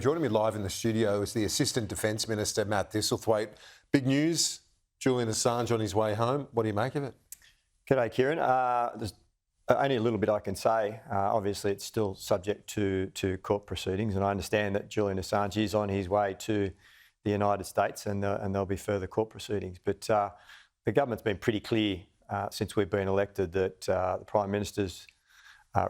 Joining me live in the studio is the Assistant Defence Minister Matt Thistlethwaite. Big news, Julian Assange on his way home. What do you make of it? G'day, Kieran. There's only a little bit I can say. Obviously, it's still subject to court proceedings, and I understand that Julian Assange is on his way to the United States, and there'll be further court proceedings. But the government's been pretty clear since we've been elected that the Prime Minister's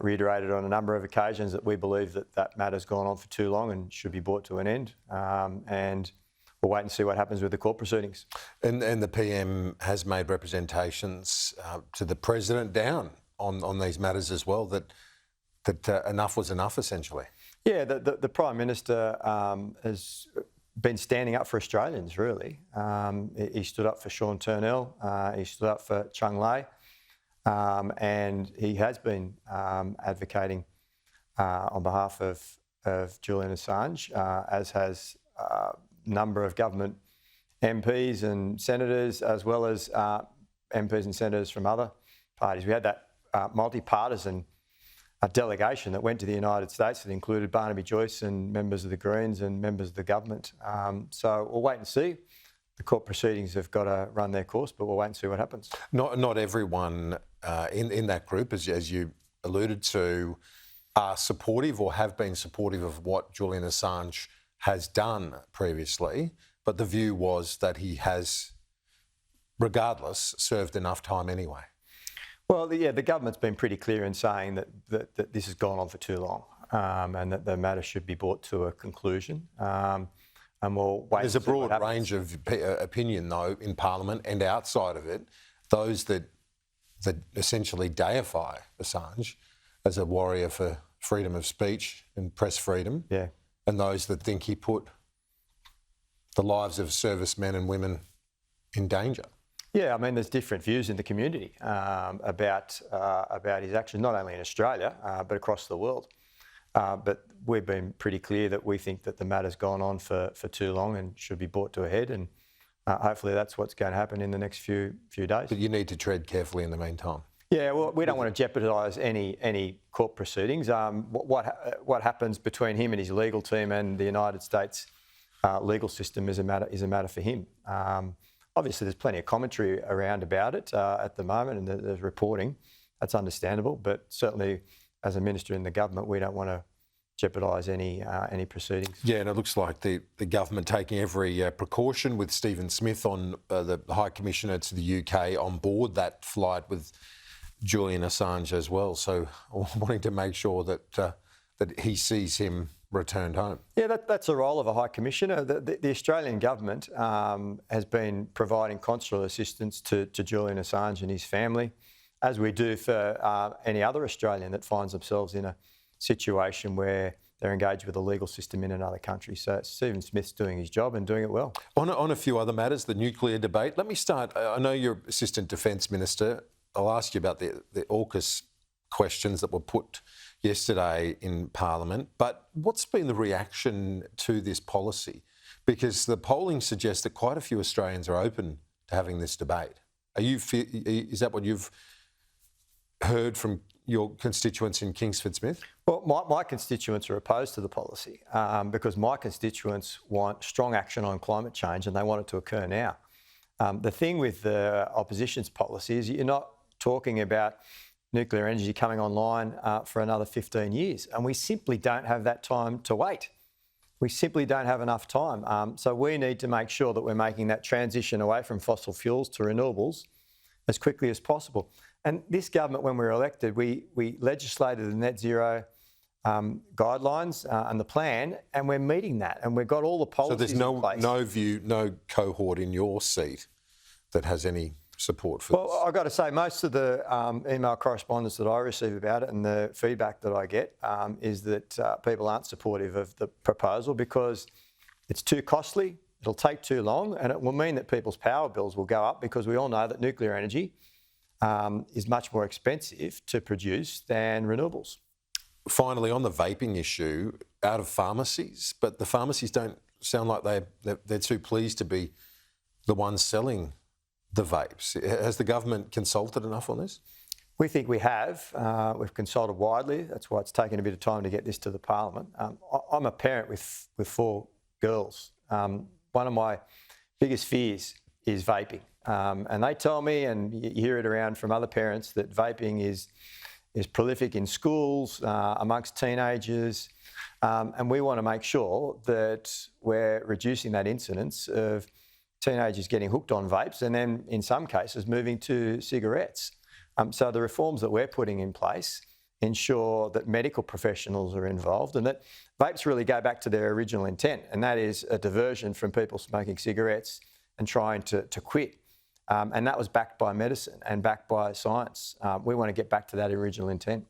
reiterated on a number of occasions that we believe that matter's gone on for too long and should be brought to an end. And we'll wait and see what happens with the court proceedings. And the PM has made representations to the President down on these matters as well, that enough was enough, essentially. Yeah, the Prime Minister has been standing up for Australians, really. He stood up for Sean Turnell, he stood up for Chung Lei, and he has been advocating on behalf of Julian Assange, as has a number of government MPs and senators, as well as MPs and senators from other parties. We had that multi-partisan delegation that went to the United States that included Barnaby Joyce and members of the Greens and members of the government. So we'll wait and see. The court proceedings have got to run their course, but we'll wait and see what happens. Not everyone in that group, as you alluded to, are supportive or have been supportive of what Julian Assange has done previously, but the view was that he has, regardless, served enough time anyway. Well, the government's been pretty clear in saying that this has gone on for too long, and that the matter should be brought to a conclusion. And we'll wait. There's a broad range of opinion, though, in Parliament and outside of it. Those that essentially deify Assange as a warrior for freedom of speech and press freedom, yeah, and those that think he put the lives of servicemen and women in danger. Yeah, I mean, there's different views in the community about his actions, not only in Australia but across the world. But we've been pretty clear that we think that the matter's gone on for too long and should be brought to a head, and hopefully that's what's going to happen in the next few days. But you need to tread carefully in the meantime. Yeah, well, we don't want to jeopardise any court proceedings. What happens between him and his legal team and the United States legal system is a matter for him. Obviously, there's plenty of commentary around about it at the moment, and there's reporting. That's understandable, but certainly, as a minister in the government, we don't want to jeopardise any proceedings. Yeah, and it looks like the government taking every precaution with Stephen Smith on the High Commissioner to the UK on board that flight with Julian Assange as well. So wanting to make sure that he sees him returned home. Yeah, that's a role of a High Commissioner. The Australian government has been providing consular assistance to Julian Assange and his family, as we do for any other Australian that finds themselves in a situation where they're engaged with the legal system in another country. So Stephen Smith's doing his job and doing it well. On a few other matters, the nuclear debate. Let me start. I know you're Assistant Defence Minister. I'll ask you about the AUKUS questions that were put yesterday in Parliament. But what's been the reaction to this policy? Because the polling suggests that quite a few Australians are open to having this debate. Is that what you've heard from your constituents in Kingsford Smith? Well, my constituents are opposed to the policy because my constituents want strong action on climate change and they want it to occur now. The thing with the opposition's policy is you're not talking about nuclear energy coming online for another 15 years, and we simply don't have that time to wait. We simply don't have enough time. So we need to make sure that we're making that transition away from fossil fuels to renewables as quickly as possible. And this government, when we were elected, we legislated the net zero guidelines and the plan, and we're meeting that, and we've got all the policies in place. So there's no cohort in your seat that has any support for this? Well, I've got to say, most of the email correspondence that I receive about it and the feedback that I get is that people aren't supportive of the proposal because it's too costly, it'll take too long, and it will mean that people's power bills will go up because we all know that nuclear energy is much more expensive to produce than renewables. Finally, on the vaping issue, out of pharmacies, but the pharmacies don't sound like they're too pleased to be the ones selling the vapes. Has the government consulted enough on this? We think we have. We've consulted widely. That's why it's taken a bit of time to get this to the Parliament. I'm a parent with 4 girls. One of my biggest fears is vaping. And they tell me, and you hear it around from other parents, that vaping is prolific in schools, amongst teenagers. And we want to make sure that we're reducing that incidence of teenagers getting hooked on vapes and then, in some cases, moving to cigarettes. So the reforms that we're putting in place ensure that medical professionals are involved and that vapes really go back to their original intent, and that is a diversion from people smoking cigarettes and trying to quit. And that was backed by medicine and backed by science. We want to get back to that original intent.